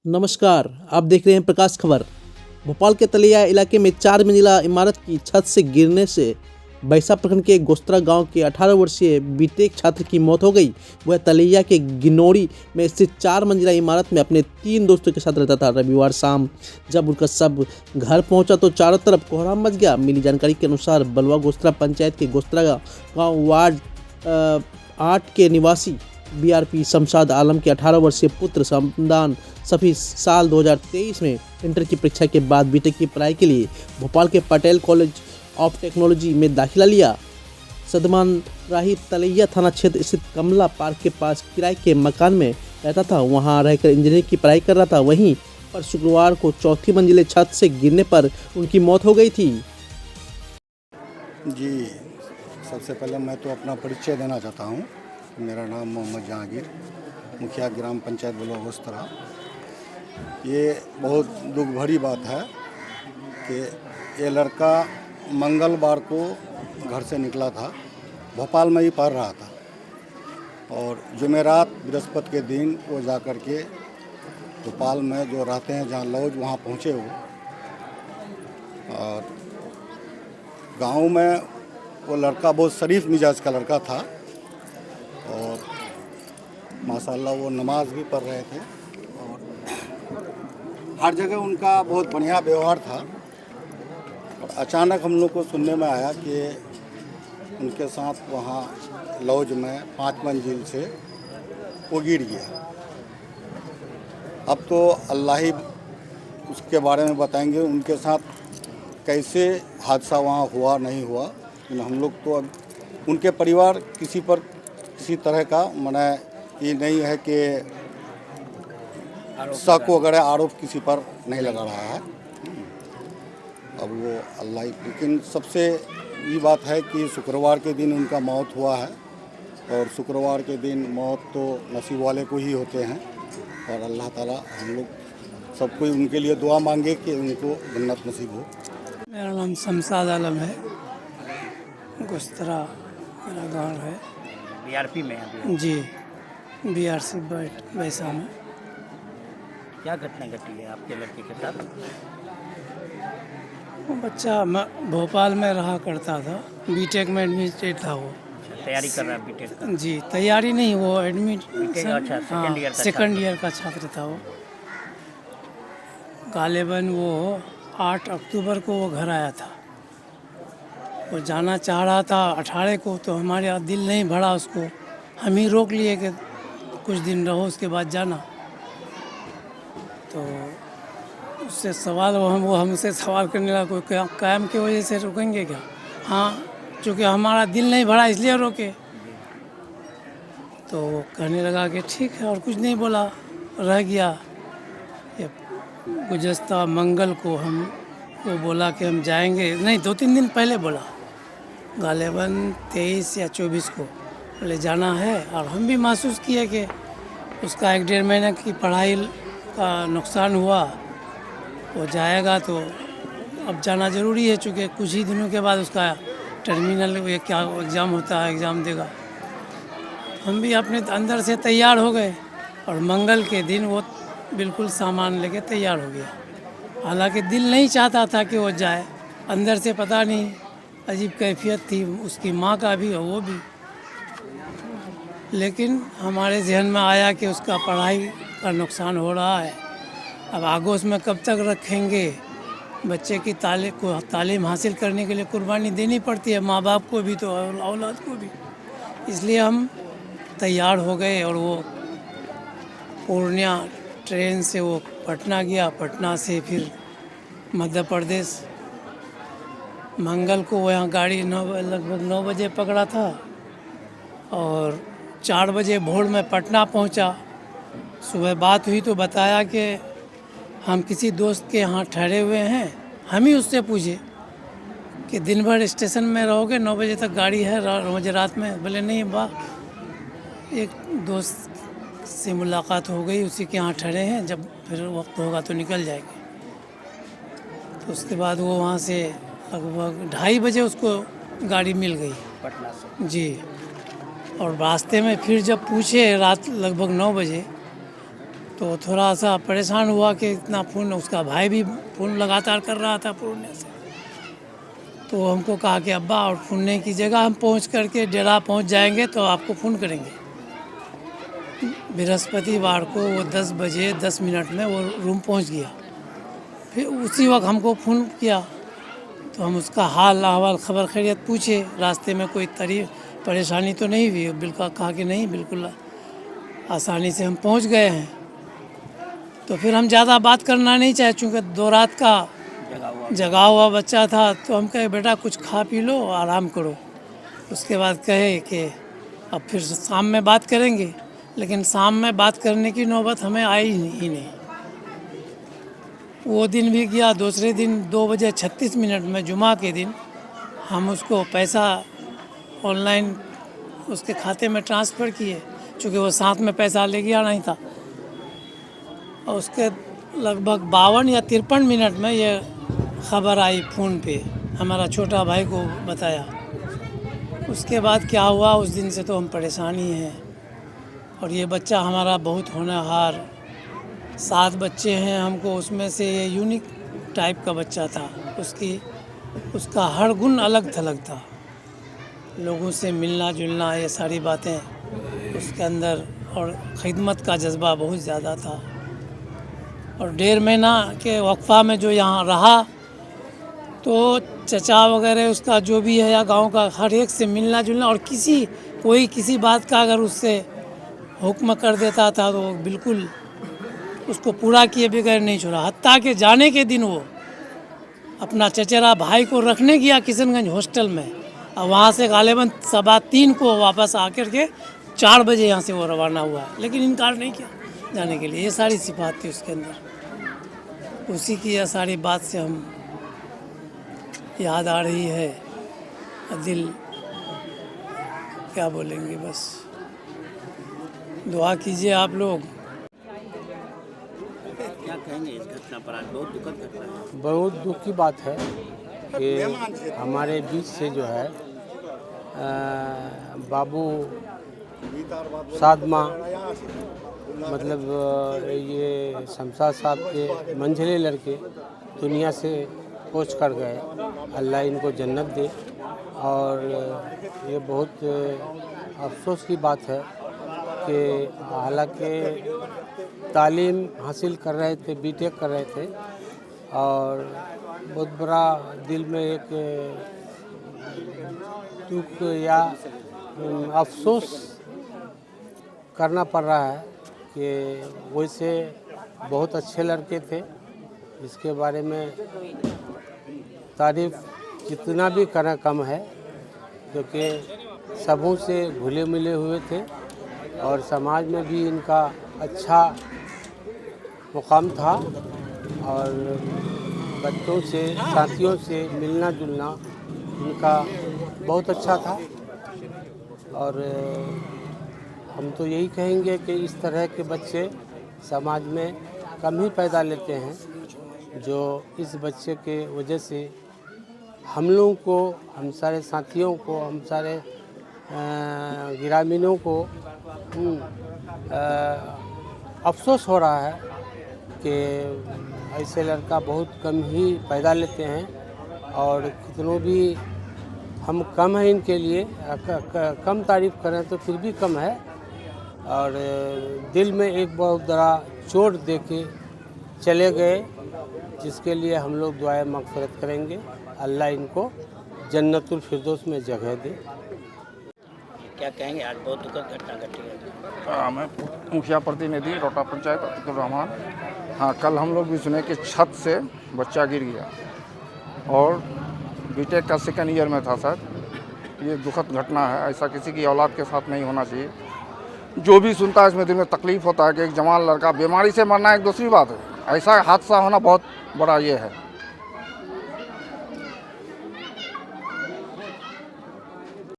नमस्कार, आप देख रहे हैं प्रकाश खबर। भोपाल के तलैया इलाके में 4 मंजिला इमारत की छत से गिरने से बैसा प्रखंड के गोस्त्रा गांव के 18 वर्षीय बीटेक छात्र की मौत हो गई। वह तलैया के गिनौरी में स्थित 4 मंजिला इमारत में अपने 3 दोस्तों के साथ रहता था। रविवार शाम जब उनका शव घर पहुंचा तो चारों तरफ कोहराम मच गया। मिली जानकारी के अनुसार बलवा गोस्त्रा पंचायत के गोस्त्रा गाँव वार्ड 8 के निवासी बीआरपी शमशाद आलम के 18 वर्षीय पुत्र समदान सफी साल 2023 में इंटर की परीक्षा के बाद बीटेक की पढ़ाई के लिए भोपाल के पटेल कॉलेज ऑफ टेक्नोलॉजी में दाखिला लिया। सदमान राही तलैया थाना क्षेत्र स्थित कमला पार्क के पास किराए के मकान में रहता था। वहां रहकर इंजीनियरिंग की पढ़ाई कर रहा था। वहीं पर शुक्रवार को चौथी मंजिले छत से गिरने पर उनकी मौत हो गई थी। जी, सबसे पहले मैं तो अपना परिचय देना चाहता हूँ। मेरा नाम मोहम्मद जहांगीर, मुखिया ग्राम पंचायत बलवा गोस्त्रा। ये बहुत दुख भरी बात है कि ये लड़का मंगलवार को घर से निकला था, भोपाल में ही पढ़ रहा था और जुमेरात बृहस्पति के दिन वो जा कर के भोपाल में जो रहते हैं जहाँ लॉज वहाँ पहुँचे वो। और गांव में वो लड़का बहुत शरीफ मिजाज का लड़का था और माशाल्लाह वो नमाज भी पढ़ रहे थे और हर जगह उनका बहुत बढ़िया व्यवहार था। और अचानक हम लोग को सुनने में आया कि उनके साथ वहाँ लॉज में 5 मंजिल से वो गिर गया। अब तो अल्लाह ही उसके बारे में बताएंगे उनके साथ कैसे हादसा वहाँ हुआ नहीं हुआ। लेकिन हम लोग तो अब उनके परिवार किसी तरह का मना ये नहीं है कि शक वगैरह आरोप किसी पर नहीं लगा रहा है। अब वो अल्लाह, लेकिन सबसे ये बात है कि शुक्रवार के दिन उनका मौत हुआ है और शुक्रवार के दिन मौत तो नसीब वाले को ही होते हैं और अल्लाह ताला हम लोग सब कोई उनके लिए दुआ मांगे कि उनको जन्नत नसीब हो। मेरा नाम शमशाद आलम है, गोस्त्रा मेरा गाँव है। बीआरपी में अभी जी, बीआरसी बैसा में। क्या घटना घटी है आपके लड़के के साथ? वो बच्चा भोपाल में रहा करता था, बीटेक में एडमिटेड था वो। तैयारी कर रहा है बीटेक का? जी, तैयारी नहीं, वो बीटेक अच्छा सेकंड ईयर का छात्र था वो। गालिबन वो 8 अक्टूबर को वो घर आया था। वो जाना चाह रहा था 18 को, तो हमारे दिल नहीं भरा उसको। हम ही रोक लिए कि कुछ दिन रहो उसके बाद जाना। तो उससे सवाल वो हमसे सवाल करने लगा, कोई काम की वजह से रुकेंगे क्या? हाँ, चूँकि हमारा दिल नहीं भरा इसलिए रोके। तो वो कहने लगा कि ठीक है और कुछ नहीं बोला, रह गया। ये गुज़श्ता मंगल को हम वो बोला कि हम जाएंगे, नहीं 2-3 दिन पहले बोला, गालिबन 23 या 24 को बोले जाना है। और हम भी महसूस किए कि उसका 1-1.5 महीने की पढ़ाई का नुकसान हुआ। वो जाएगा तो अब जाना ज़रूरी है, चूँकि कुछ ही दिनों के बाद उसका टर्मिनल ये क्या एग्ज़ाम होता है, एग्ज़ाम देगा। हम भी अपने अंदर से तैयार हो गए और मंगल के दिन वो बिल्कुल सामान लेके तैयार हो गया। हालांकि दिल नहीं चाहता था कि वो जाए, अंदर से पता नहीं अजीब कैफियत थी उसकी माँ का भी और वो भी। लेकिन हमारे जहन में आया कि उसका पढ़ाई का नुकसान हो रहा है, अब आगोश में कब तक रखेंगे? बच्चे की तालीम हासिल करने के लिए कुर्बानी देनी पड़ती है, माँ बाप को भी तो और औलाद को भी। इसलिए हम तैयार हो गए और वो पूर्णिया ट्रेन से वो पटना गया, पटना से फिर मध्य प्रदेश। मंगल को वहाँ गाड़ी लगभग 9 बजे पकड़ा था और 4 बजे भोर में पटना पहुँचा। सुबह बात हुई तो बताया कि हम किसी दोस्त के यहाँ ठहरे हुए हैं। हम ही उससे पूछे कि दिन भर स्टेशन में रहोगे, 9 बजे तक गाड़ी है, मुझे रात में? बोले नहीं बा, एक दोस्त से मुलाकात हो गई, उसी के यहाँ ठहरे हैं, जब फिर वक्त होगा तो निकल जाएंगे। तो उसके बाद वो वहाँ से लगभग 2:30 बजे उसको गाड़ी मिल गई पटना से। जी, और रास्ते में फिर जब पूछे रात लगभग 9 बजे तो तो थोड़ा सा परेशान हुआ कि इतना फ़ोन, उसका भाई भी फ़ोन लगातार कर रहा था पूर्णिया से। तो हमको कहा कि अब्बा, और फ़ोन की जगह हम पहुंच करके डेरा पहुंच जाएंगे तो आपको फ़ोन करेंगे। बृहस्पतिवार को वो 10 बजे 10 मिनट में वो रूम पहुंच गया। फिर उसी वक्त हमको फ़ोन किया तो हम उसका हाल अहवाल खबर खैरियत पूछे, रास्ते में कोई परेशानी तो नहीं हुई। बिल्कुल कहा कि नहीं, बिल्कुल आसानी से हम पहुंच गए हैं। तो फिर हम ज़्यादा बात करना नहीं चाहे, चूँकि 2 रात का जगा हुआ बच्चा था। तो हम कहे बेटा कुछ खा पी लो, आराम करो। उसके बाद कहे कि अब फिर शाम में बात करेंगे, लेकिन शाम में बात करने की नौबत हमें आई ही नहीं। वो दिन भी गया। दूसरे दिन 2 बजे 36 मिनट में जुमा के दिन हम उसको पैसा ऑनलाइन उसके खाते में ट्रांसफ़र किए, चूँकि वो साथ में पैसा ले गया नहीं था। और उसके लगभग 52 या 53 मिनट में ये खबर आई फ़ोन पे, हमारा छोटा भाई को बताया। उसके बाद क्या हुआ, उस दिन से तो हम परेशान ही हैं। और ये बच्चा हमारा बहुत होनहार, 7 बच्चे हैं हमको, उसमें से ये यूनिक टाइप का बच्चा था। उसका हर गुण अलग थलग था। लोगों से मिलना जुलना, ये सारी बातें उसके अंदर, और खिदमत का जज्बा बहुत ज़्यादा था। और 1.5 महीना के वक्फा में जो यहाँ रहा, तो चचा वगैरह उसका जो भी है या गांव का, हर एक से मिलना जुलना, और कोई किसी बात का अगर उससे हुक्म कर देता था तो बिल्कुल उसको पूरा किए बगैर नहीं छोड़ा। हत्ता के जाने के दिन वो अपना चचेरा भाई को रखने गया किशनगंज हॉस्टल में, और वहाँ से गालिबन 3:15 को वापस आकर के 4 बजे यहाँ से वो रवाना हुआ, लेकिन इनकार नहीं किया जाने के लिए। ये सारी सिफात थी उसके अंदर। उसी की यह सारी बात से हम याद आ रही है। दिल क्या बोलेंगे, बस दुआ कीजिए आप लोग। क्या कहेंगे इस घटना पर? आज बहुत दुखद घटना है। बहुत दुख की बात है कि हमारे बीच से जो है बाबू सादमा, मतलब ये शमशाद साहब के मंझले लड़के दुनिया से पहुँच कर गए। अल्लाह इनको जन्नत दे। और ये बहुत अफसोस की बात है कि हालांकि तालीम हासिल कर रहे थे, बीटेक कर रहे थे, और बहुत बड़ा दिल में एक दुख या अफसोस करना पड़ रहा है कि वैसे बहुत अच्छे लड़के थे। इसके बारे में तारीफ़ जितना भी करना कम है, क्योंकि सबों से घुले मिले हुए थे और समाज में भी इनका अच्छा मुकाम था। और बच्चों से, साथियों से मिलना जुलना इनका बहुत अच्छा था। और हम तो यही कहेंगे कि इस तरह के बच्चे समाज में कम ही पैदा लेते हैं, जो इस बच्चे के वजह से हम लोगों को, हम सारे साथियों को, हम सारे ग्रामीणों को अफसोस हो रहा है कि ऐसे लड़का बहुत कम ही पैदा लेते हैं। और कितनों भी हम कम है इनके लिए, कम तारीफ़ करें तो फिर भी कम है। और दिल में एक बहुत बड़ा चोट दे के चले गए, जिसके लिए हम लोग दुआए मग़फ़िरत करेंगे। अल्लाह इनको जन्नतुल फिरदौस में जगह दे। क्या कहेंगे? आज बहुत दुखद घटना घटी है। मैं मुखिया प्रतिनिधि रोटा पंचायत अब्दुल रहमान। हाँ, कल हम लोग भी सुने कि छत से बच्चा गिर गया और बीटेक का 2nd ईयर में था सर। ये दुखद घटना है, ऐसा किसी की औलाद के साथ नहीं होना चाहिए। जो भी सुनता है इसमें दिल में तकलीफ़ होता है कि एक जवान लड़का बीमारी से मरना एक दूसरी बात है, ऐसा हादसा होना बहुत बड़ा ये है।